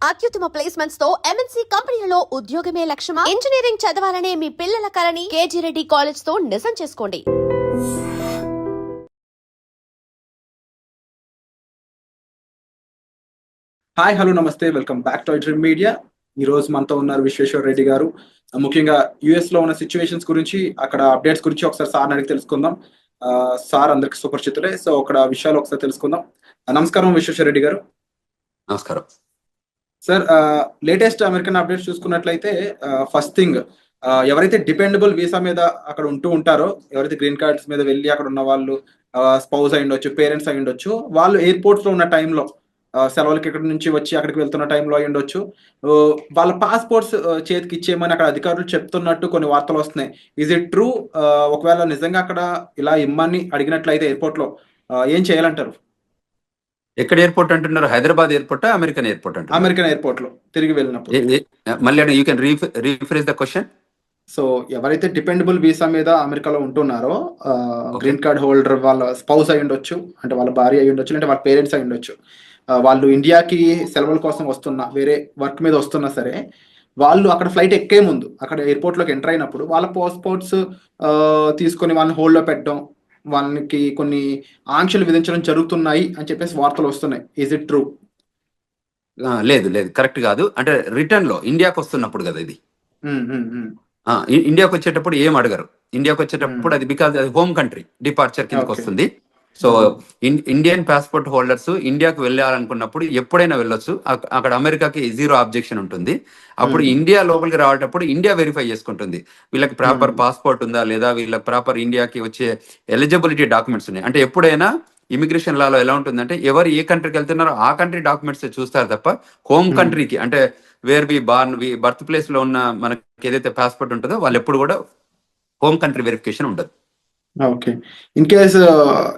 అత్యుత్తమ ప్లేస్మెంట్స్ తో ఎంఎన్సీ కంపెనీలలో ఉద్యోగమే లక్ష్యమా? ఇంజనీరింగ్ చదవాలనే మీ పిల్లల కలని కేజీ రెడ్డి కాలేజ్ తో నిజం చేసుకోండి. హాయ్, హలో, నమస్తే, welcome back to dream media. ఈ రోజు మనతో ఉన్నారు విశ్వేశ్వర రెడ్డి గారు. ముఖ్యంగా యుఎస్ లో ఉన్న సిచ్యువేషన్స్ గురించి, అక్కడ అప్డేట్స్ గురించి ఒకసారి సార్ అడిగి తెలుసుకుందాం. సార్ అందరికి సుపరిచితులే, సో అక్కడ విషయాలు ఒకసారి తెలుసుకుందాం. నమస్కారం విశ్వేశ్వర రెడ్డి గారు. నమస్కారం సార్. లేటెస్ట్ అమెరికన్ అప్డేట్స్ చూసుకున్నట్లయితే ఫస్ట్ థింగ్, ఎవరైతే డిపెండబుల్ వీసా మీద అక్కడ ఉంటూ ఉంటారో, ఎవరైతే గ్రీన్ కార్డ్స్ మీద వెళ్ళి అక్కడ ఉన్న వాళ్ళు, స్పౌస్ అయి ఉండొచ్చు, పేరెంట్స్ అయి ఉండొచ్చు, వాళ్ళు ఎయిర్పోర్ట్స్ లో ఉన్న టైంలో, సెలవులకి ఇక్కడ నుంచి వచ్చి అక్కడికి వెళ్తున్న టైంలో అయి ఉండొచ్చు, వాళ్ళ పాస్పోర్ట్స్ చేతికి ఇచ్చేయమని అక్కడ అధికారులు చెప్తున్నట్టు కొన్ని వార్తలు వస్తున్నాయి. Is it true? ఒకవేళ నిజంగా అక్కడ ఇలా ఇమ్మని అడిగినట్లయితే ఎయిర్పోర్ట్ లో ఏం చేయాలంటారు? ఎక్కడ ఎయిర్పోర్ట్ అంటున్నారు? హైదరాబాద్ ఎయిర్పోర్ట్, అమెరికన్ ఎయిర్పోర్ట్ అంటారు? అమెరికన్ ఎయిర్పోర్ట్ లో తిరిగి వెళ్ళినప్పుడు. మళ్ళీ you can rephrase the question. So ఎవరైతే డిపెండబుల్ వీసా మీద అమెరికాలో ఉంటున్నారో, గ్రీన్ కార్డ్ హోల్డర్, వాళ్ళ స్పౌస్ అయి ఉండొచ్చు, అంటే వాళ్ళ భార్య అయి ఉండొచ్చు, అంటే వాళ్ళ పేరెంట్స్ అయి ఉండొచ్చు, వాళ్ళు ఇండియాకి సెలవుల కోసం వస్తున్నా, వేరే వర్క్ మీద వస్తున్నా సరే, వాళ్ళు అక్కడ ఫ్లైట్ ఎక్కే ముందు, అక్కడ ఎయిర్పోర్ట్లోకి ఎంటర్ అయినప్పుడు వాళ్ళ పాస్పోర్ట్స్ తీసుకొని వాళ్ళని హోల్డ్లో పెట్టడం, వాళ్ళకి కొన్ని ఆంక్షలు విధించడం జరుగుతున్నాయి అని చెప్పేసి వార్తలు వస్తున్నాయి. Is it true? లేదు, కరెక్ట్ కాదు. అంటే రిటర్న్ లో ఇండియాకి వస్తున్నప్పుడు కదా ఇది. ఇండియాకి వచ్చేటప్పుడు ఏం అడగరు. ఇండియాకి వచ్చేటప్పుడు అది బికాజ్ అది హోమ్ కంట్రీ డిపార్చర్ కిందకి వస్తుంది. సో ఇండియన్ పాస్పోర్ట్ హోల్డర్స్ ఇండియాకి వెళ్ళాలనుకున్నప్పుడు ఎప్పుడైనా వెళ్ళొచ్చు. అక్కడ అమెరికాకి జీరో ఆబ్జెక్షన్ ఉంటుంది. అప్పుడు ఇండియా లోపలికి రావటప్పుడు ఇండియా వెరిఫై చేసుకుంటుంది వీళ్ళకి ప్రాపర్ పాస్పోర్ట్ ఉందా లేదా, వీళ్ళకి ప్రాపర్ ఇండియాకి వచ్చే ఎలిజిబిలిటీ డాక్యుమెంట్స్ ఉన్నాయి. అంటే ఎప్పుడైనా ఇమిగ్రేషన్ లాలో ఎలా ఉంటుందంటే, ఎవరు ఏ కంట్రీకి వెళ్తున్నారో ఆ కంట్రీ డాక్యుమెంట్స్ చూస్తారు తప్ప హోమ్ కంట్రీకి, అంటే where we born, birth place లో ఉన్న మనకి ఏదైతే పాస్పోర్ట్ ఉంటుందో వాళ్ళు ఎప్పుడు కూడా హోమ్ కంట్రీ వెరిఫికేషన్ ఉండదు. ఓకే. ఇన్ కేస్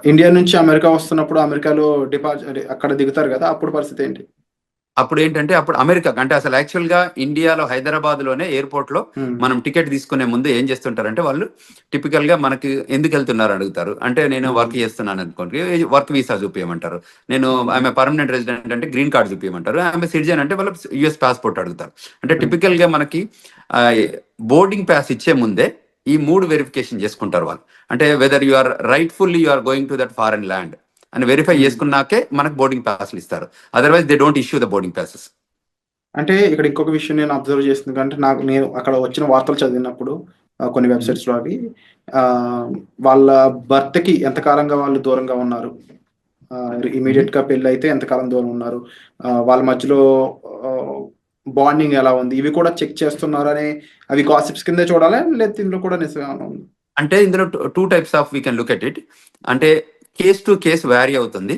ఇండియా నుంచి అమెరికా వస్తున్నప్పుడు, అమెరికాలో అక్కడ దిగుతారు కదా, అప్పుడు పరిస్థితి ఏంటి? అప్పుడు ఏంటంటే, అప్పుడు అమెరికా అంటే అసలు యాక్చువల్ గా ఇండియాలో హైదరాబాద్ లోనే ఎయిర్పోర్ట్ లో మనం టికెట్ తీసుకునే ముందు ఏం చేస్తుంటారంటే, వాళ్ళు టిపికల్ గా మనకి ఎందుకు వెళ్తున్నారు అడుగుతారు. అంటే నేను వర్క్ చేస్తున్నాను అనుకోండి, వర్క్ వీసా చూపించమంటారు. నేను ఆమె పర్మనెంట్ రెసిడెంట్ అంటే గ్రీన్ కార్డ్ చూపించమంటారు. ఆమె సిటిజన్ అంటే వాళ్ళు యుఎస్ పాస్పోర్ట్ అడుగుతారు. అంటే టిపికల్ గా మనకి బోర్డింగ్ పాస్ ఇచ్చే ముందే ఈ 3 వెరిఫికేషన్ చేసుకుంటారు వాళ్ళు. అంటే whether you are rightfully you are going to that foreign land అని వెరిఫై చేసుకున్నాకే మనకు బోర్డింగ్ పాస్లు ఇస్తారు. Otherwise they don't issue the boarding passes. అంటే ఇక్కడ ఇంకొక విషయం నేను అబ్జర్వ్ చేస్తుంది, అంటే నేను అక్కడ వచ్చిన వార్తలు చదివినప్పుడు కొన్ని వెబ్సైట్స్ లో అవి, వాళ్ళ భర్తకి ఎంతకాలంగా వాళ్ళు దూరంగా ఉన్నారు, ఇమీడియట్ గా పెళ్లి అయితే ఎంతకాలం దూరం ఉన్నారు, వాళ్ళ మధ్యలో బాండింగ్ ఎలా ఉంది, ఇవి కూడా చెక్ చేస్తున్నారు అని, అవి గాసిప్స్ కింద చూడాలి, లేదా ఇందులో కూడా నిజంగా ఉంది? అంటే ఇందులో 2 types of we can look at it. అంటే కేస్ టు కేస్ వ్యారీ అవుతుంది.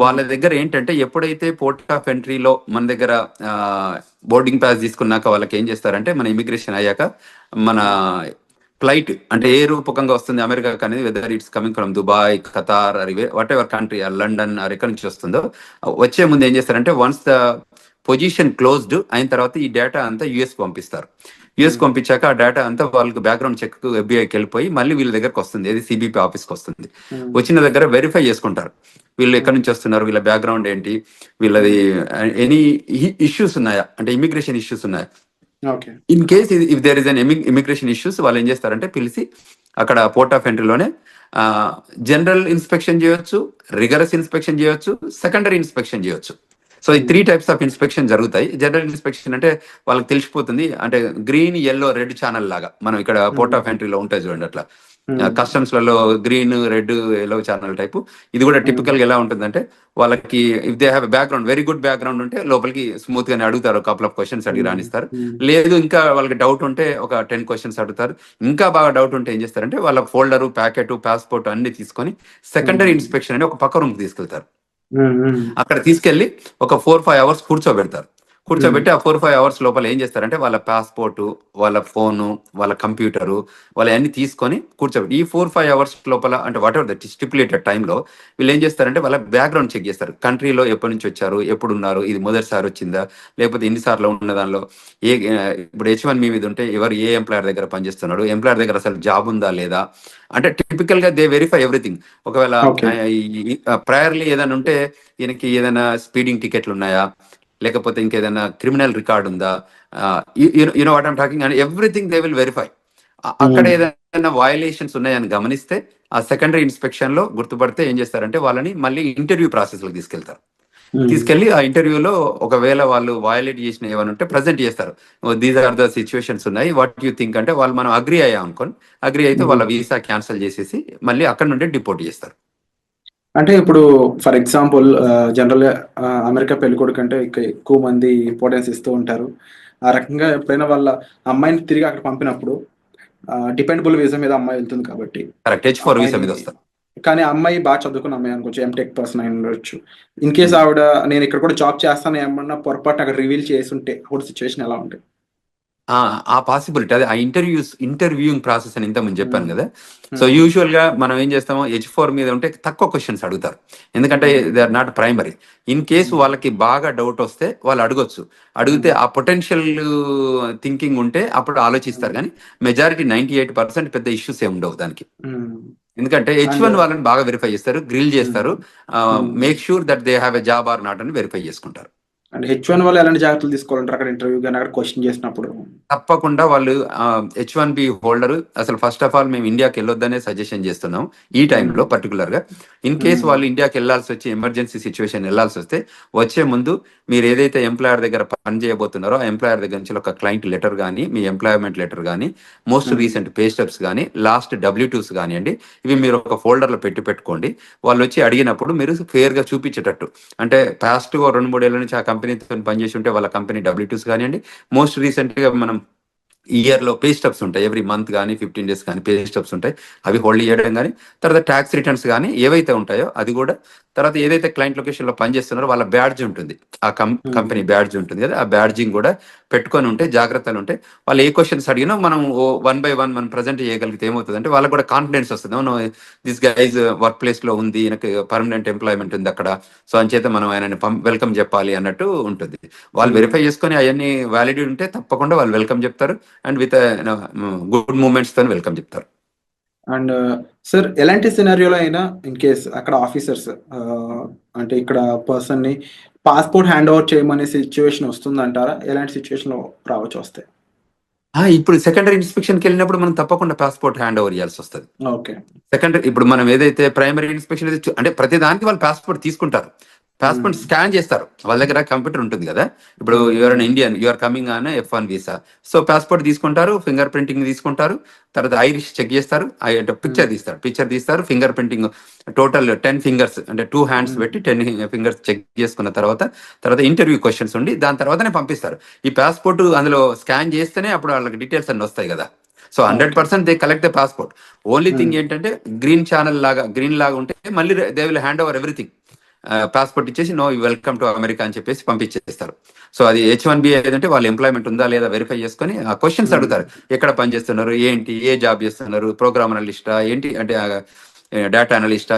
వాళ్ళ దగ్గర ఏంటంటే, ఎప్పుడైతే పోర్ట్ ఆఫ్ ఎంట్రీలో మన దగ్గర బోర్డింగ్ పాస్ తీసుకున్నాక వాళ్ళకి ఏం చేస్తారంటే, మన ఇమిగ్రేషన్ అయ్యాక మన ఫ్లైట్ అంటే ఏ రూపకంగా వస్తుంది అమెరికాకి అనేది, whether it's coming from Dubai, Qatar, or whatever country, or London, or ఎక్కడి నుంచి వస్తుందో, వచ్చే ముందు ఏం చేస్తారంటే, వన్స్ ద పొజిషన్ క్లోజ్డ్ అయిన తర్వాత ఈ డేటా అంతా యుఎస్ పంపిస్తారు. యుఎస్ పంపించాక ఆ డేటా అంతా వాళ్ళకి బ్యాక్గ్రౌండ్ చెక్ ఎఫ్బిఐకి వెళ్ళిపోయి మళ్ళీ వీళ్ళ దగ్గరకు వస్తుంది, ఏది సిబిపి ఆఫీస్కి వస్తుంది. వచ్చిన దగ్గర వెరిఫై చేసుకుంటారు వీళ్ళు ఎక్కడి నుంచి వస్తున్నారు, వీళ్ళ బ్యాక్గ్రౌండ్ ఏంటి, వీళ్ళది ఎనీ ఇష్యూస్ ఉన్నాయా, అంటే ఇమిగ్రేషన్ ఇష్యూస్ ఉన్నాయా. In case if there is an immigration issues, వాళ్ళు ఏం చేస్తారంటే పిలిచి అక్కడ పోర్ట్ ఆఫ్ ఎంట్రీలోనే జనరల్ ఇన్స్పెక్షన్ చేయొచ్చు, రిగరస్ ఇన్స్పెక్షన్ చేయొచ్చు, సెకండరీ ఇన్స్పెక్షన్ చేయొచ్చు. సో ఈ 3 టైప్స్ ఆఫ్ ఇన్స్పెక్షన్ జరుగుతాయి. జనరల్ ఇన్స్పెక్షన్ అంటే వాళ్ళకి తెలిసిపోతుంది, అంటే గ్రీన్, ఎల్లో, రెడ్ ఛానల్ లాగా మనం ఇక్కడ పోర్ట్ ఆఫ్ ఎంట్రీలో ఉంటాయి చూడండి, అట్లా కస్టమ్స్ లలో green, red, yellow channel type. ఇది కూడా టిపికల్ గా ఎలా ఉంటుందంటే, వాళ్ళకి if they have background, very good background ఉంటే లోపలికి స్మూత్ గానే అడుగుతారు, కపుల్ ఆఫ్ క్వశ్చన్స్ అడిగి రాణిస్తారు. లేదు ఇంకా వాళ్ళకి డౌట్ ఉంటే ఒక 10 క్వశ్చన్స్ అడుగుతారు. ఇంకా బాగా డౌట్ ఉంటే ఏం చేస్తారంటే, వాళ్ళ ఫోల్డర్, ప్యాకెట్, పాస్పోర్ట్ అన్ని తీసుకొని సెకండరీ ఇన్స్పెక్షన్ అని ఒక పక్క రూమ్ తీసుకెళ్తారు. అక్కడ తీసుకెళ్లి ఒక 4-5 అవర్స్ కూర్చోబెట్టి ఆ 4-5 అవర్స్ లోపల ఏం చేస్తారంటే, వాళ్ళ పాస్పోర్టు, వాళ్ళ ఫోను, వాళ్ళ కంప్యూటరు, వాళ్ళ అన్ని తీసుకొని కూర్చోబెట్టి ఈ 4-5 అవర్స్ లోపల, అంటే వాట్ ఎవర్ దట్ స్టిపులేటెడ్ టైంలో వీళ్ళు ఏం చేస్తారంటే వాళ్ళ బ్యాక్గ్రౌండ్ చెక్ చేస్తారు. కంట్రీలో ఎప్పటి నుంచి వచ్చారు, ఎప్పుడు ఉన్నారు, ఇది మొదటిసారి వచ్చిందా, లేకపోతే ఎన్నిసార్లు ఉన్న దానిలో ఇప్పుడు H1B మీద ఉంటే ఎవరు ఏ ఎంప్లాయర్ దగ్గర పనిచేస్తున్నాడు, ఎంప్లాయర్ దగ్గర అసలు జాబ్ ఉందా లేదా, అంటే టిపికల్ గా దే వెరిఫై ఎవ్రీథింగ్. ఒకవేళ ప్రయర్లీ ఏదైనా ఉంటే ఈయనకి ఏదైనా స్పీడింగ్ టికెట్లు ఉన్నాయా, లేకపోతే ఇంకేదైనా క్రిమినల్ రికార్డ్ ఉందా, you know what I'm talking, and everything they will verify. అక్కడ ఏదైనా వయలేషన్స్ ఉన్నాయని గమనిస్తే ఆ సెకండరీ ఇన్స్పెక్షన్ లో గుర్తుపడితే ఏం చేస్తారంటే వాళ్ళని మళ్ళీ ఇంటర్వ్యూ ప్రాసెస్ లో తీసుకెళ్తారు. తీసుకెళ్లి ఆ ఇంటర్వ్యూలో ఒకవేళ వాళ్ళు వయలేట్ చేసిన ఏమైనా ఉంటే ప్రజెంట్ చేస్తారు. దీస్ ఆర్ ద సిచ్యువేషన్స్ ఉన్నాయి, వాట్ యూ థింక్ అంటే వాళ్ళు మనం అగ్రి అయ్యాం అనుకోని, అగ్రి అయితే వాళ్ళ వీసా క్యాన్సిల్ చేసేసి మళ్ళీ అక్కడ నుండి డిపోర్ట్ చేస్తారు. అంటే ఇప్పుడు ఫర్ ఎగ్జాంపుల్ జనరల్గా అమెరికా పెళ్ళికొడుకు అంటే ఎక్కువ మంది ఇంపార్టెన్స్ ఇస్తూ ఉంటారు. ఆ రకంగా ఎప్పుడైనా వాళ్ళ అమ్మాయిని తిరిగి అక్కడ పంపినప్పుడు డిపెండబుల్ వీసా మీద అమ్మాయి వెళ్తుంది కాబట్టి కరెక్ట్, H4 వీసా మీద వస్తారు. కానీ ఆ అమ్మాయి బాగా చదువుకున్న అమ్మాయి అనుకోవచ్చు, ఎంటెక్ పర్సన్ అయి ఉండొచ్చు. ఇన్ కేస్ ఆవిడ నేను ఇక్కడ కూడా జాబ్ చేస్తాను ఏమన్నా పొరపాటు అక్కడ రివీల్ చేసి ఉంటే అప్పుడు సిచ్యువేషన్ ఎలా ఉంటుంది? ఆ పాసిబిలిటీ, అదే ఆ ఇంటర్వ్యూయింగ్ ప్రాసెస్ అని ఇంతకుముందు చెప్పాను కదా. సో యూజువల్ గా మనం ఏం చేస్తామో H4 మీద ఉంటే తక్కువ క్వశ్చన్స్ అడుగుతారు, ఎందుకంటే they are not primary. In case వాళ్ళకి బాగా డౌట్ వస్తే వాళ్ళు అడగొచ్చు, అడిగితే ఆ పొటెన్షియల్ థింకింగ్ ఉంటే అప్పుడు ఆలోచిస్తారు. కానీ మెజారిటీ 98% పెద్ద ఇష్యూస్ ఏమి ఉండవు దానికి. ఎందుకంటే H1 వాళ్ళని బాగా వెరిఫై చేస్తారు, గ్రిల్ చేస్తారు, make sure that they have a job or not అని వెరిఫై చేసుకుంటారు. అంటే H1 వాళ్ళు ఎలాంటి జాగ్రత్తలు తీసుకోవాలంటారు అక్కడ ఇంటర్వ్యూ కానీ అక్కడ క్వశ్చన్ చేసినప్పుడు? తప్పకుండా వాళ్ళు H1B హోల్డర్ అసలు ఫస్ట్ ఆఫ్ ఆల్ మేము ఇండియాకి వెళ్ళొద్దనే సజెషన్ చేస్తున్నాం ఈ టైంలో పర్టికులర్ గా. ఇన్ కేసు వాళ్ళు ఇండియాకి వెళ్ళాల్సి వచ్చి ఎమర్జెన్సీ సిచ్యువేషన్ వెళ్ళాల్సి వస్తే వచ్చే ముందు మీరు ఏదైతే ఎంప్లాయర్ దగ్గర పని చేయబోతున్నారో ఆ ఎంప్లాయర్ దగ్గర నుంచి ఒక క్లయింట్ లెటర్ కానీ, మీ ఎంప్లాయ్మెంట్ లెటర్ కానీ, మోస్ట్ రీసెంట్ పే స్టెప్స్ కానీ, లాస్ట్ W2s కానివ్వండి, ఇవి మీరు ఒక ఫోల్డర్లో పెట్టుకోండి. వాళ్ళు వచ్చి అడిగినప్పుడు మీరు ఫేర్ గా చూపించేటట్టు, అంటే పాస్ట్ 2-3 ఏళ్ళ నుంచి ఆ కంపెనీతో పనిచేసి ఉంటే వాళ్ళ కంపెనీ W2s కానివ్వండి, మోస్ట్ రీసెంట్ గా మనం ఇయర్ లో పే స్టబ్స్ ఉంటాయి, ఎవ్రీ మంత్ కానీ 15 days కానీ పే స్టబ్స్ ఉంటాయి, అవి హోల్డ్ చేయడం కానీ, తర్వాత ట్యాక్స్ రిటర్న్స్ కానీ ఏవైతే ఉంటాయో అది కూడా, తర్వాత ఏదైతే క్లయింట్ లొకేషన్ లో పనిచేస్తున్నారో వాళ్ళ బ్యాడ్జ్ ఉంటుంది, ఆ కంపెనీ బ్యాడ్జ్ ఉంటుంది కదా, ఆ బ్యాడ్జింగ్ కూడా పెట్టుకొని ఉంటే జాగ్రత్తలు ఉంటే వాళ్ళు ఏ క్వశ్చన్స్ అడిగినా మనం 1 by 1 మనం ప్రజెంట్ చేయగలిగితే ఏమవుతుంది అంటే వాళ్ళకి కూడా కాన్ఫిడెన్స్ వస్తుంది. దిస్ గైజ్ వర్క్ ప్లేస్ లో ఉంది, నాకు పర్మనెంట్ ఎంప్లాయ్మెంట్ ఉంది అక్కడ, సో అంచేత మనం ఆయనని వెల్కమ్ చెప్పాలి అన్నట్టు ఉంటుంది. వాళ్ళు వెరిఫై చేసుకొని అవన్నీ వ్యాలిడిటీ ఉంటే తప్పకుండా వాళ్ళు వెల్కమ్ చెప్తారు, అండ్ విత్ గుడ్ మూమెంట్స్ తో వెల్కమ్ చెప్తారు. అండ్ సార్ ఎలాంటి సినారియోలో అయినా ఇన్ కేస్ అక్కడ ఆఫీసర్స్ అంటే ఇక్కడ పర్సన్ ని పాస్పోర్ట్ హ్యాండ్ ఓవర్ చేయమనే సిచ్యువేషన్ వస్తుందంటారా? ఎలాంటి సిచ్యువేషన్ లో రావచ్చు వస్తే? ఇప్పుడు సెకండరీ ఇన్స్పెక్షన్కి వెళ్ళినప్పుడు మనం తప్పకుండా పాస్పోర్ట్ హ్యాండ్ ఓవర్ చేయాల్సి వస్తుంది. ఓకే. సెకండరీ ఇప్పుడు మనం ఏదైతే ప్రైమరీ ఇన్స్పెక్షన్ అంటే ప్రతి దానికి వాళ్ళు పాస్పోర్ట్ తీసుకుంటారు, పాస్పోర్ట్ స్కాన్ చేస్తారు, వాళ్ళ దగ్గర కంప్యూటర్ ఉంటుంది కదా. ఇప్పుడు you're Indian, you're coming on F1 visa, so passport తీసుకుంటారు, ఫింగర్ ప్రింటింగ్ తీసుకుంటారు, తర్వాత ఐరిష్ చెక్ చేస్తారు, పిక్చర్ తీస్తారు, ఫింగర్ ప్రింటింగ్ టోటల్ 10 fingers అంటే 2 hands పెట్టి 10 fingers చెక్ చేసుకున్న తర్వాత ఇంటర్వ్యూ క్వశ్చన్స్ ఉండి దాని తర్వాతనే పంపిస్తారు. ఈ పాస్పోర్ట్ అందులో స్కాన్ చేస్తేనే అప్పుడు వాళ్ళకి డీటెయిల్స్ అన్ని వస్తాయి కదా. So 100% they collect the passport. Only thing ఏంటంటే గ్రీన్ లాగా ఉంటే మళ్ళీ they will hand over everything, passport ఇచ్చేసి నో వెల్కమ్ టు అమెరికా అని చెప్పేసి పంపించేస్తారు. సో అది H1B ఏదంటే వాళ్ళ ఎంప్లాయ్మెంట్ ఉందా లేదా వెరిఫై చేసుకొని ఆ క్వశ్చన్స్ అడుగుతారు, ఎక్కడ పని చేస్తున్నారు, ఏంటి, ఏ జాబ్ చేస్తున్నారు, ప్రోగ్రామ్ అనలిస్టా ఏంటి అంటే డేటా అనలిస్టా,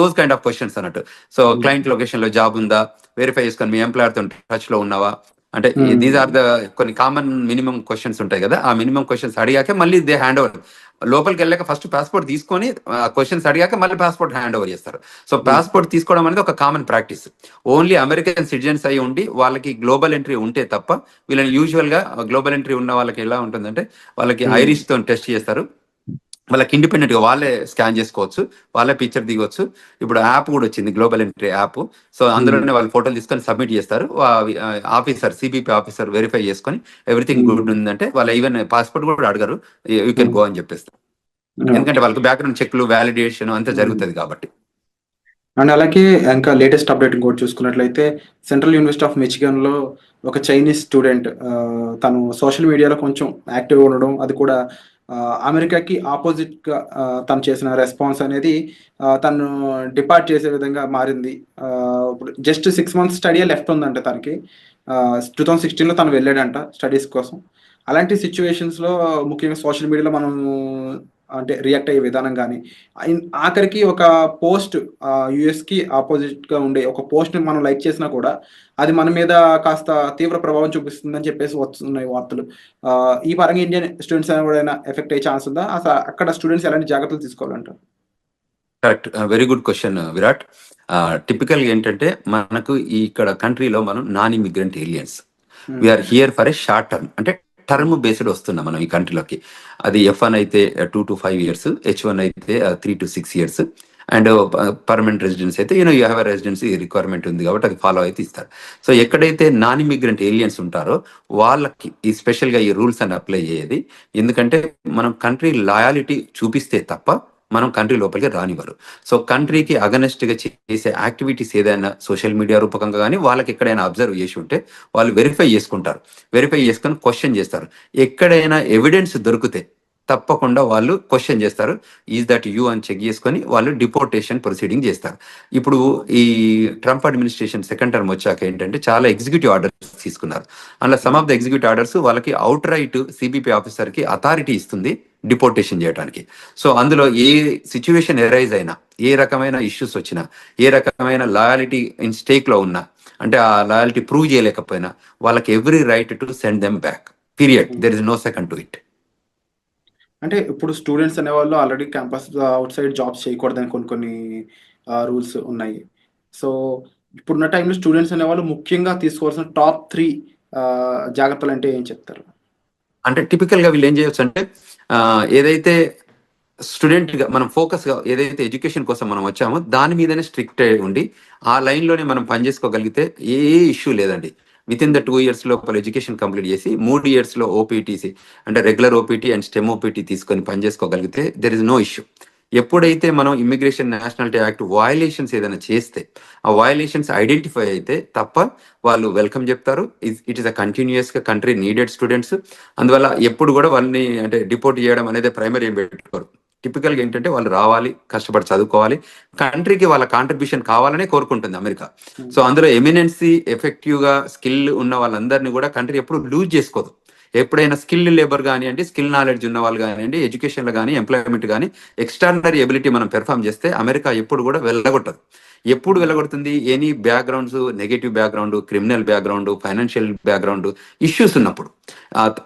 దోస్ కైండ్ ఆఫ్ క్వశ్చన్స్ అన్నట్టు. సో క్లయింట్ లొకేషన్ లో జాబ్ ఉందా వెరిఫై చేసుకొని, మీ ఎంప్లాయర్ తో టచ్ లో ఉన్నావా, అంటే దీస్ ఆర్ ద కొన్ని కామన్ మినిమం క్వశ్చన్స్ ఉంటాయి కదా. ఆ మినిమం క్వశ్చన్స్ అడిగాక మళ్ళీ దే హ్యాండ్ ఓవర్, లోపలికి వెళ్ళాక ఫస్ట్ పాస్పోర్ట్ తీసుకొని క్వశ్చన్స్ అడిగాక మళ్ళీ పాస్పోర్ట్ హ్యాండ్ ఓవర్ చేస్తారు. సో పాస్పోర్ట్ తీసుకోవడం అనేది ఒక common practice. Only American citizens అయి ఉండి వాళ్ళకి గ్లోబల్ ఎంట్రీ ఉంటే తప్ప వీళ్ళని యూజువల్ గా గ్లోబల్ ఎంట్రీ ఉన్న వాళ్ళకి ఎలా ఉంటుందంటే వాళ్ళకి ఐరిష్ తో టెస్ట్ చేస్తారు, వాళ్ళకి ఇండిపెండెంట్ గా వాళ్ళే స్కాన్ చేసుకోవచ్చు, వాళ్ళే పిక్చర్ దిగొచ్చు. ఇప్పుడు యాప్ కూడా వచ్చింది, గ్లోబల్ ఎంట్రీ యాప్. సో అందులోనే వాళ్ళు ఫోటోలు తీసుకొని సబ్మిట్ చేస్తారు, ఆఫీసర్ CBP ఆఫీసర్ వెరిఫై చేసుకొని ఎవ్రీథింగ్ గుడ్ ఉందంటే వాళ్ళ ఈవెన్ పాస్పోర్ట్ కూడా అడగరు, యూ కెన్ గో అని చెప్పేస్తారు. ఎందుకంటే వాళ్ళకి బ్యాక్గ్రౌండ్ చెక్లు, వ్యాలిడేషన్ అంతా జరుగుతుంది కాబట్టి. అండ్ అలాగే ఇంకా లేటెస్ట్ అప్డేట్ కూడా చూసుకున్నట్లయితే సెంట్రల్ యూనివర్సిటీ ఆఫ్ మిచిగన్ లో ఒక చైనీస్ స్టూడెంట్ తను సోషల్ మీడియాలో కొంచెం యాక్టివ్గా ఉండడం, అది కూడా అమెరికాకి ఆపోజిట్ గా తను చేసిన రెస్పాన్స్ అనేది తను డిపార్ట్ చేసే విధంగా మారింది. ఇప్పుడు జస్ట్ 6 months స్టడీ లెఫ్ట్ ఉందంటే తనకి. 2016లో తను వెళ్ళాడంట స్టడీస్ కోసం. అలాంటి సిచ్యువేషన్స్ లో ముఖ్యంగా సోషల్ మీడియాలో మనం అంటే రియాక్ట్ అయ్యే విధానం కానీ, ఆఖరికి ఒక పోస్ట్ US కి ఆపోజిట్ గా ఉండే ఒక పోస్ట్ ని మనం లైక్ చేసినా కూడా అది మన మీద కాస్త తీవ్ర ప్రభావం చూపిస్తుందని చెప్పేసి వస్తున్నాయి వార్తలు. ఈ పరంగా ఇండియన్ స్టూడెంట్స్ ఎవరైనా ఎఫెక్ట్ అయ్యే ఛాన్స్ ఉందా? అసలు అక్కడ స్టూడెంట్స్ ఎలాంటి జాగ్రత్తలు తీసుకోవాలంటారు? Correct. Very good question Virat. Typical ఏంటంటే మనకు ఈ ఇక్కడ కంట్రీలో మనం non immigrant aliens, we are here for a short term, అంటే టర్మ్ బేస్డ్ వస్తున్నాం మనం ఈ కంట్రీలోకి. అది F1 అయితే 2 to 5 years, H1 అయితే 3 to 6 years, and permanent residence అయితే యూ హ్యావ్ రెసిడెన్సీ రిక్వైర్మెంట్ ఉంది కాబట్టి అది ఫాలో అయితే ఇస్తారు. సో ఎక్కడైతే నాన్ ఇమిగ్రెంట్ ఏలియన్స్ ఉంటారో వాళ్ళకి ఈ స్పెషల్గా ఈ రూల్స్ అని అప్లై అయ్యేది. ఎందుకంటే మనం కంట్రీ లాయాలిటీ చూపిస్తే తప్ప మనం కంట్రీ లోపలికి రానివ్వరు. సో కంట్రీకి అగనెస్ట్గా చేసే యాక్టివిటీస్ ఏదైనా సోషల్ మీడియా రూపకంగా కానీ వాళ్ళకి ఎక్కడైనా అబ్జర్వ్ చేసి ఉంటే వాళ్ళు వెరిఫై చేసుకుంటారు. వెరిఫై చేసుకొని క్వశ్చన్ చేస్తారు. ఎక్కడైనా ఎవిడెన్స్ దొరికితే తప్పకుండా వాళ్ళు క్వశ్చన్ చేస్తారు, ఈజ్ దట్ యూ అని చెక్ చేసుకొని వాళ్ళు డిపోర్టేషన్ ప్రొసీడింగ్ చేస్తారు. ఇప్పుడు ఈ ట్రంప్ అడ్మినిస్ట్రేషన్ సెకండ్ టర్మ్ వచ్చాక ఏంటంటే చాలా ఎగ్జిక్యూటివ్ ఆర్డర్స్ తీసుకున్నారు. అందులో some of the executive orders వాళ్ళకి అవుట్ రైట్ సిబిపి ఆఫీసర్కి అథారిటీ ఇస్తుంది డిపోర్టేషన్ చేయడానికి. సో అందులో ఏ సిచ్యువేషన్ ఎరైజ్ అయినా, ఏ రకమైన ఇష్యూస్ వచ్చినా, ఏ రకమైన లాయాలిటీ ఇన్ స్టేక్లో ఉన్నా, అంటే ఆ లాయాలిటీ ప్రూవ్ చేయలేకపోయినా వాళ్ళకి every right to send them back, period. There is no second to it. అంటే ఇప్పుడు స్టూడెంట్స్ అనేవాళ్ళు already campus outside jobs చేయకూడదని కొన్ని రూల్స్ ఉన్నాయి. సో ఇప్పుడున్న టైంలో స్టూడెంట్స్ అనేవాళ్ళు ముఖ్యంగా తీసుకోవాల్సిన టాప్ 3 జాగ్రత్తలు అంటే ఏం చెప్తారు? అంటే టిపికల్గా వీళ్ళు ఏం చేయొచ్చు అంటే ఏదైతే స్టూడెంట్గా మనం ఫోకస్గా ఏదైతే ఎడ్యుకేషన్ కోసం మనం వచ్చామో దాని మీదనే స్ట్రిక్ట్ ఉండి ఆ లైన్లోనే మనం పనిచేసుకోగలిగితే ఏ ఇష్యూ లేదండి. విత్ ఇన్ ద 2 years లోపల ఎడ్యుకేషన్ కంప్లీట్ చేసి 3 years ఓపీటీసీ అంటే regular OPT and stem OPT తీసుకొని పనిచేసుకోగలిగితే దెర్ ఇస్ నో ఇష్యూ. ఎప్పుడైతే మనం ఇమిగ్రేషన్ నేషనాలిటీ యాక్ట్ వయలేషన్స్ ఏదైనా చేస్తే ఆ వయలేషన్స్ ఐడెంటిఫై అయితే తప్ప వాళ్ళు వెల్కమ్ చెప్తారు. ఇట్ ఈస్ అ కంటిన్యూస్గా కంట్రీ నీడెడ్ స్టూడెంట్స్. అందువల్ల ఎప్పుడు కూడా వాళ్ళని అంటే డిపోర్ట్ చేయడం అనేది ప్రైమరీ ఏం పెట్టుకోరు. టిపికల్గా ఏంటంటే వాళ్ళు రావాలి, కష్టపడి చదువుకోవాలి, కంట్రీకి వాళ్ళ కాంట్రిబ్యూషన్ కావాలనే కోరుకుంటుంది అమెరికా. సో అందులో ఎమినెన్సీ ఎఫెక్టివ్గా స్కిల్ ఉన్న వాళ్ళందరినీ కూడా కంట్రీ ఎప్పుడు లూజ్ చేసుకోదు. ఎప్పుడైనా స్కిల్ లేబర్ కానివ్వండి, స్కిల్ నాలెడ్జ్ ఉన్న వాళ్ళు కానివ్వండి, ఎడ్యుకేషన్లో కానీ ఎంప్లాయ్మెంట్ కానీ ఎక్స్ట్రాడినరీ ఎబిలిటీ మనం పెర్ఫామ్ చేస్తే అమెరికా ఎప్పుడు కూడా వెళ్ళగొట్టదు. ఎప్పుడు వెళ్ళగొడుతుంది? Any backgrounds, negative background, criminal background, financial background issues ఉన్నప్పుడు,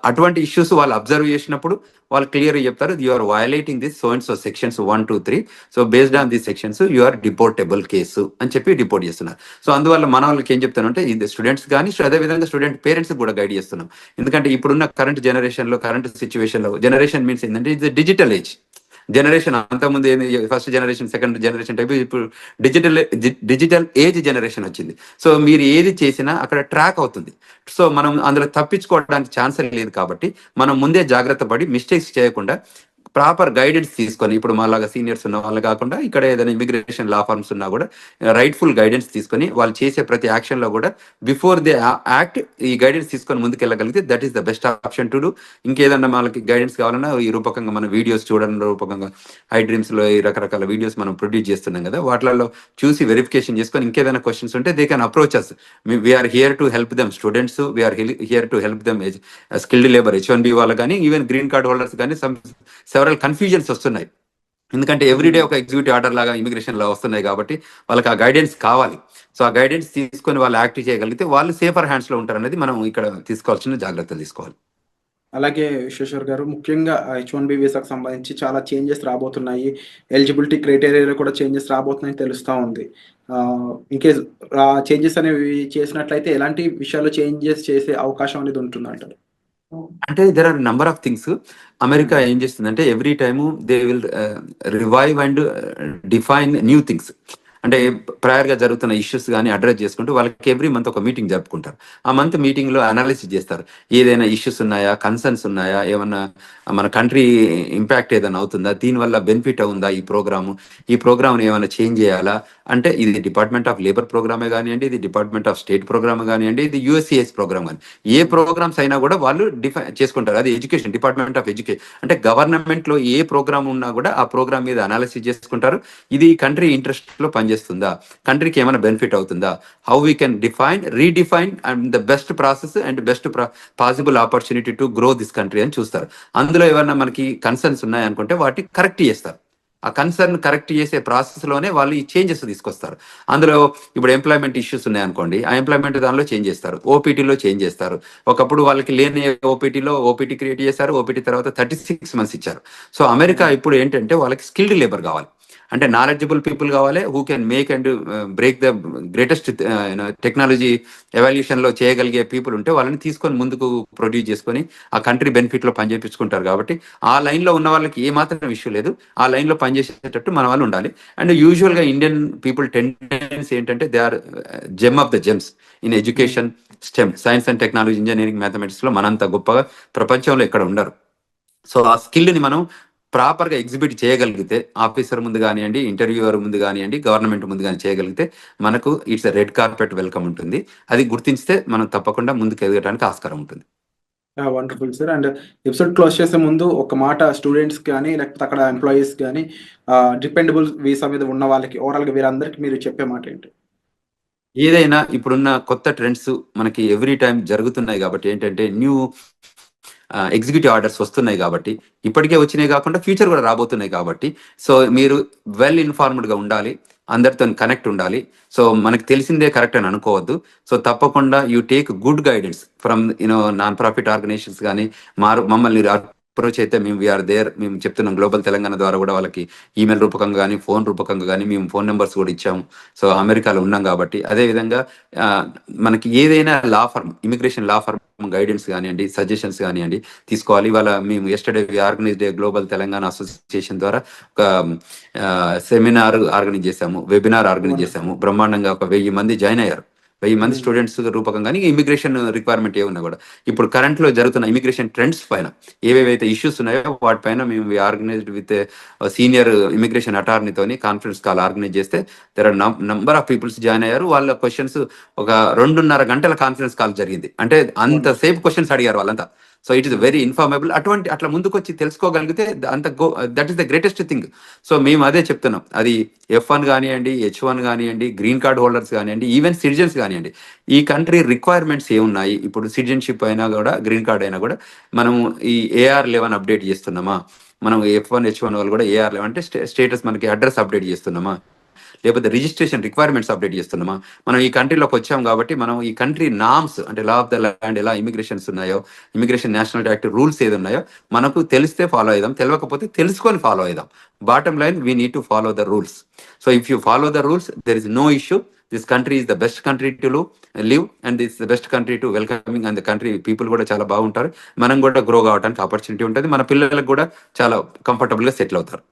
అటువంటి ఇష్యూస్ వాళ్ళు అబ్జర్వ్ చేసినప్పుడు వాళ్ళు క్లియర్గా చెప్తారు, you are violating this so and so sections 1, 2, 3, so based on this sections you are deportable case అని చెప్పి డిపోర్ట్ చేస్తున్నారు. సో అందువల్ల మన వాళ్ళకి ఏం చెప్తానంటే ఇది స్టూడెంట్స్ కానీ అదేవిధంగా స్టూడెంట్ పేరెంట్స్ కూడా గైడ్ చేస్తున్నాం. ఎందుకంటే ఇప్పుడున్న కరెంట్ జనరేషన్లో, కరెంట్ సిచ్యువేషన్లో, జనరేషన్ మీన్స్ ఏంటంటే ఇది డిజిటల్ ఏజ్ జనరేషన్. అంతకుముందు ఏంది first generation, second generation type, ఇప్పుడు డిజిటల్ ఏజ్ జనరేషన్ వచ్చింది. సో మీరు ఏది చేసినా అక్కడ ట్రాక్ అవుతుంది. సో మనం అందులో తప్పించుకోవడానికి ఛాన్స్ లేదు. కాబట్టి మనం ముందే జాగ్రత్త పడి మిస్టేక్స్ చేయకుండా ప్రాపర్ గైడెన్స్ తీసుకొని, ఇప్పుడు మాలాగా సీనియర్స్ ఉన్న వాళ్ళు కాకుండా ఇక్కడ ఏదైనా ఇమిగ్రేషన్ లా ఫర్మ్స్ ఉన్నా కూడా రైట్ఫుల్ గైడెన్స్ తీసుకొని వాళ్ళు చేసే ప్రతి యాక్షన్లో కూడా బిఫోర్ దే యాక్ట్ ఈ గైడెన్స్ తీసుకొని ముందుకు వెళ్ళగలిగితే that is the best option to do. ఇంకేదన్నా వాళ్ళకి గైడెన్స్ కావాలన్నా ఈ రూపకంగా మన వీడియోస్ చూడడం రూపకంగా ఐ డ్రీమ్స్లో ఈ రకరకాల వీడియోస్ మనం ప్రొడ్యూస్ చేస్తున్నాం కదా, వాటిల్లో చూసి వెరిఫికేషన్ చేసుకొని ఇంకేదైనా క్వశ్చన్స్ ఉంటే they can approach us. We are here to help them students, we are here to help them skilled labour H1B వాళ్ళు కానీ ఈవెన్ గ్రీన్ కార్డ్ హోల్డర్స్ కానీ సెవరల్ కన్ఫ్యూజన్స్ వస్తున్నాయి. ఎందుకంటే ఎవ్రీడే ఒక ఎగ్జిక్యూటివ్ ఆర్డర్ లాగా ఇమిగ్రేషన్ లా వస్తున్నాయి కాబట్టి వాళ్ళకి ఆ గైడెన్స్ కావాలి. సో ఆ గైడెన్స్ తీసుకొని వాళ్ళు యాక్ట్ చేయగలిగితే వాళ్ళు సేఫర్ హ్యాండ్స్లో ఉంటారు అనేది మనం ఇక్కడ తీసుకోవాల్సిన జాగ్రత్తలు తీసుకోవాలి. అలాగే విశ్వేశ్వర్ గారు, ముఖ్యంగా H1B వీసాకు సంబంధించి చాలా చేంజెస్ రాబోతున్నాయి. ఎలిజిబిలిటీ క్రైటీరియాలో కూడా చేంజెస్ రాబోతున్నాయని తెలుస్తూ ఉంది. ఇన్కేస్ చేంజెస్ అనేవి చేసినట్లయితే ఎలాంటి విషయాల్లో చేంజెస్ చేసే అవకాశం అనేది ఉంటుందంటారు? అంటే there are number of things. America ఏం చేస్తుందంటే every time they will revive and define new things. అంటే ప్రయర్గా జరుగుతున్న ఇష్యూస్ కానీ అడ్రస్ చేసుకుంటూ వాళ్ళకి ఎవ్రీ మంత్ ఒక మీటింగ్ జరుపుకుంటారు. ఆ మంత్ మీటింగ్లో అనాలిసిస్ చేస్తారు, ఏదైనా ఇష్యూస్ ఉన్నాయా, కన్సర్న్స్ ఉన్నాయా, ఏమన్నా మన కంట్రీ ఇంపాక్ట్ ఏదైనా అవుతుందా, దీనివల్ల బెనిఫిట్ అవుందా ఈ ప్రోగ్రామ్ని ఏమైనా చేంజ్ చేయాలా. అంటే ఇది డిపార్ట్మెంట్ ఆఫ్ లేబర్ ప్రోగ్రామే కానివ్వండి, ఇది డిపార్ట్మెంట్ ఆఫ్ స్టేట్ ప్రోగ్రామ్ కానివ్వండి, ఇది USCIS ప్రోగ్రామ్ కానీ ఏ ప్రోగ్రామ్స్ అయినా కూడా వాళ్ళు డిఫైన్ చేసుకుంటారు. అది ఎడ్యుకేషన్, డిపార్ట్మెంట్ ఆఫ్ ఎడ్యుకేషన్ అంటే గవర్నమెంట్లో ఏ ప్రోగ్రామ్ ఉన్నా కూడా ఆ ప్రోగ్రామ్ మీద అనాలిసిస్ చేసుకుంటారు. ఇది కంట్రీ ఇంట్రెస్ట్లో పనిచేస్తుందా, కంట్రీకి ఏమైనా బెనిఫిట్ అవుతుందా, how we can redefine and the best process and best possible opportunity to grow this country అని చూస్తారు. అందులో ఏమైనా మనకి కన్సర్న్స్ ఉన్నాయనుకుంటే వాటిని కరెక్ట్ చేస్తారు. ఆ కన్సర్న్ కరెక్ట్ చేసే ప్రాసెస్లోనే వాళ్ళు ఈ చేంజెస్ తీసుకొస్తారు. అందులో ఇప్పుడు ఎంప్లాయ్మెంట్ ఇష్యూస్ ఉన్నాయనుకోండి, ఆ ఎంప్లాయ్మెంట్ దానిలో చేంజ్ చేస్తారు, ఓపీటీలో చేంజ్ చేస్తారు. ఒకప్పుడు వాళ్ళకి లేని ఓపీటీ క్రియేట్ చేశారు, ఓపీటీ తర్వాత 36 months ఇచ్చారు. సో అమెరికా ఇప్పుడు ఏంటంటే వాళ్ళకి స్కిల్డ్ లేబర్ కావాలి. అంటే నాలెడ్జబుల్ పీపుల్ కావాలి, who can make and break the greatest technology evolution లో చేయగలిగే పీపుల్ ఉంటే వాళ్ళని తీసుకొని ముందుకు ప్రొడ్యూస్ చేసుకొని ఆ కంట్రీ బెనిఫిట్ లో పనిచేపించుకుంటారు. కాబట్టి ఆ లైన్ లో ఉన్న వాళ్ళకి ఏ మాత్రం ఇష్యూ లేదు, ఆ లైన్ లో పనిచేసేటట్టు మన వాళ్ళు ఉండాలి. అండ్ యూజువల్ గా ఇండియన్ పీపుల్ టెండెన్సీ ఏంటంటే they are gem of the gems in education, stem, science and technology, engineering, mathematics లో మనంత గొప్పగా ప్రపంచంలో ఎక్కడ ఉండరు. సో ఆ స్కిల్ ని మనం ప్రాపర్ గా ఎగ్జిబిట్ చేయగలిగితే, ఆఫీసర్ ముందు కానివ్వండి, ఇంటర్వ్యూవర్ ముందు కానివ్వండి, గవర్నమెంట్ ముందు కానీ చేయగలిగితే మనకు ఇట్స్ రెడ్ కార్పెట్ వెల్కమ్ ఉంటుంది. అది గుర్తించితే మనం తప్పకుండా ముందుకు ఎదగడానికి ఆస్కారం ఉంటుంది. Wonderful sir. And episode close చేసే ముందు ఒక మాట స్టూడెంట్స్ కానీ లేకపోతే అక్కడ ఎంప్లాయీస్ కానీ డిపెండబుల్ వీసా మీద ఉన్న వాళ్ళకి ఓవరాల్గా వీరందరికీ మీరు చెప్పే మాట ఏంటి? ఏదైనా ఇప్పుడున్న కొత్త ట్రెండ్స్ మనకి ఎవ్రీ టైం జరుగుతున్నాయి కాబట్టి ఏంటంటే న్యూ ఎగ్జిక్యూటివ్ ఆర్డర్స్ వస్తున్నాయి కాబట్టి, ఇప్పటికే వచ్చినాయి కాకుండా ఫ్యూచర్ కూడా రాబోతున్నాయి కాబట్టి, సో మీరు వెల్ ఇన్ఫార్మ్డ్గా ఉండాలి, అందరితో కనెక్ట్ ఉండాలి. సో మనకు తెలిసిందే కరెక్ట్ అని అనుకోవద్దు. సో తప్పకుండా you take good guidance from non profit organisations కానీ మమ్మల్ని అప్రోచ్ అయితే మేము వీఆర్ దేర్. మేము చెప్తున్నాం గ్లోబల్ తెలంగాణ ద్వారా కూడా వాళ్ళకి ఈమెయిల్ రూపకంగా కానీ ఫోన్ రూపకంగా కానీ మేము ఫోన్ నెంబర్స్ కూడా ఇచ్చాము. సో అమెరికాలో ఉన్నాం కాబట్టి అదేవిధంగా మనకి ఏదైనా law firm, immigration law firm guidance కానివ్వండి, సజెషన్స్ కానివ్వండి తీసుకోవాలి. ఇవాళ మేము yesterday organised global Telangana association ద్వారా ఒక సెమినార్ ఆర్గనైజ్ చేశాము, వెబినార్ ఆర్గనైజ్ చేశాము. బ్రహ్మాండంగా ఒక 1000 మంది జాయిన్ అయ్యారు. 1000 మంది స్టూడెంట్స్ రూపకంగా ఇమిగ్రేషన్ రిక్వైర్మెంట్ ఏమున్నా కూడా ఇప్పుడు కరెంట్ లో జరుగుతున్న ఇమిగ్రేషన్ ట్రెండ్స్ పైన ఏవేవైతే ఇష్యూస్ ఉన్నాయో వాటిపైన మేము ఆర్గనైజ్డ్ విత్ సీనియర్ ఇమిగ్రేషన్ అటార్నీతోని కాన్ఫరెన్స్ కాల్ ఆర్గనైజ్ చేస్తే there are number of peoples join అయ్యారు. వాళ్ళ క్వశ్చన్స్ ఒక 2.5 గంటల కాన్ఫరెన్స్ కాల్ జరిగింది. అంటే అంతసేపు క్వశ్చన్స్ అడిగారు వాళ్ళంతా. So it is very informable. అట్లా ముందుకు వచ్చి తెలుసుకోగలిగితే that is the greatest thing. So మేము అదే చెప్తున్నాం. అది F1 కానివ్వండి, H1 కానివ్వండి, గ్రీన్ కార్డ్ హోల్డర్స్ కానివ్వండి, ఈవెన్ సిటిజన్స్ కానివ్వండి, ఈ కంట్రీ రిక్వైర్మెంట్స్ ఏమున్నాయి, ఇప్పుడు సిటిజన్షిప్ అయినా కూడా గ్రీన్ కార్డ్ అయినా కూడా మనం ఈ AR11 అప్డేట్ చేస్తున్నామా, మనం F1 H1 వాళ్ళు కూడా AR11 అంటే స్టేటస్ మనకి అడ్రస్ అప్డేట్ చేస్తున్నామా, లేకపోతే రిజిస్ట్రేషన్ రిక్వైర్మెంట్స్ అప్డేట్ చేస్తున్నామా. మనం ఈ కంట్రీలోకి వచ్చాం కాబట్టి మనం ఈ కంట్రీ నామ్స్ అంటే లా ఆఫ్ ద ల్యాండ్ ఎలా ఇమిగ్రేషన్స్ ఉన్నాయో, ఇమిగ్రేషన్ నేషనల్ యాక్ట్ రూల్స్ ఏది ఉన్నాయో మనకు తెలిస్తే ఫాలో అయిదాం, తెలియకపోతే తెలుసుకొని ఫాలో అయిదాం. Bottom line we need to follow the rules. So if you follow the rules there is no issue. This country is the best country to live and this the best country to welcoming. And the country people కూడా చాలా బాగుంటారు. మనం కూడా grow కావడానికి opportunity ఉంటుంది. మన పిల్లలకు కూడా చాలా కంఫర్టబుల్గా సెటిల్ అవుతారు.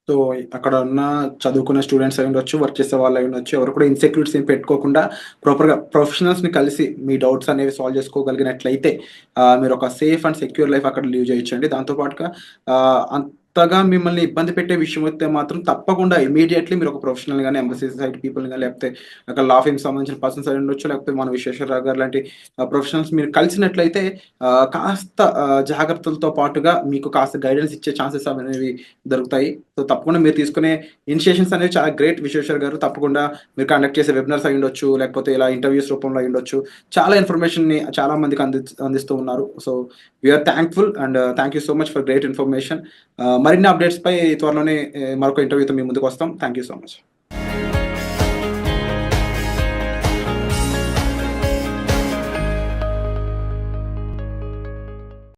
సో అక్కడ ఉన్న చదువుకున్న స్టూడెంట్స్ అయి ఉండొచ్చు, వర్క్ చేసే వాళ్ళు అయి ఉండొచ్చు, ఎవరు కూడా ఇన్సెక్యూరిటీస్ ఏం పెట్టుకోకుండా ప్రాపర్గా ప్రొఫెషనల్స్ని కలిసి మీ డౌట్స్ అనేవి సాల్వ్ చేసుకోగలిగినట్లయితే మీరు ఒక సేఫ్ అండ్ సెక్యూర్ లైఫ్ అక్కడ లీవ్ చేయొచ్చండి. దాంతోపాటుగా అంతగా మిమ్మల్ని ఇబ్బంది పెట్టే విషయం అయితే మాత్రం తప్పకుండా ఇమీడియట్లీ మీరు ఒక ప్రొఫెషనల్ కానీ ఎంబసీ సైడ్ పీపుల్ కానీ లేకపోతే అక్కడ లా ఫీమ్ సంబంధించిన పర్సన్స్ అయి ఉండొచ్చు, లేకపోతే మన విశ్వేశ్వరరావు గారు లాంటి ప్రొఫెషనల్స్ మీరు కలిసినట్లయితే కాస్త జాగ్రత్తలతో పాటుగా మీకు కాస్త గైడెన్స్ ఇచ్చే ఛాన్సెస్ అనేవి దొరుకుతాయి. సో తప్పకుండా మీరు తీసుకునే ఇనిషియేషన్స్ అనేవి చాలా గ్రేట్ విశ్వేశ్వర్ గారు. తప్పకుండా మీరు కండక్ట్ చేసే వెబినార్స్ అయి ఉండొచ్చు, లేకపోతే ఇలా ఇంటర్వ్యూస్ రూపంలో అయి ఉండొచ్చు, చాలా ఇన్ఫర్మేషన్ని చాలా మందికి అందిస్తూ ఉన్నారు. So we are thankful and thank you so much for great information. మరిన్ని అప్డేట్స్ పై త్వరలోనే మరొక ఇంటర్వ్యూతో మీ ముందుకు వస్తాం. Thank you so much.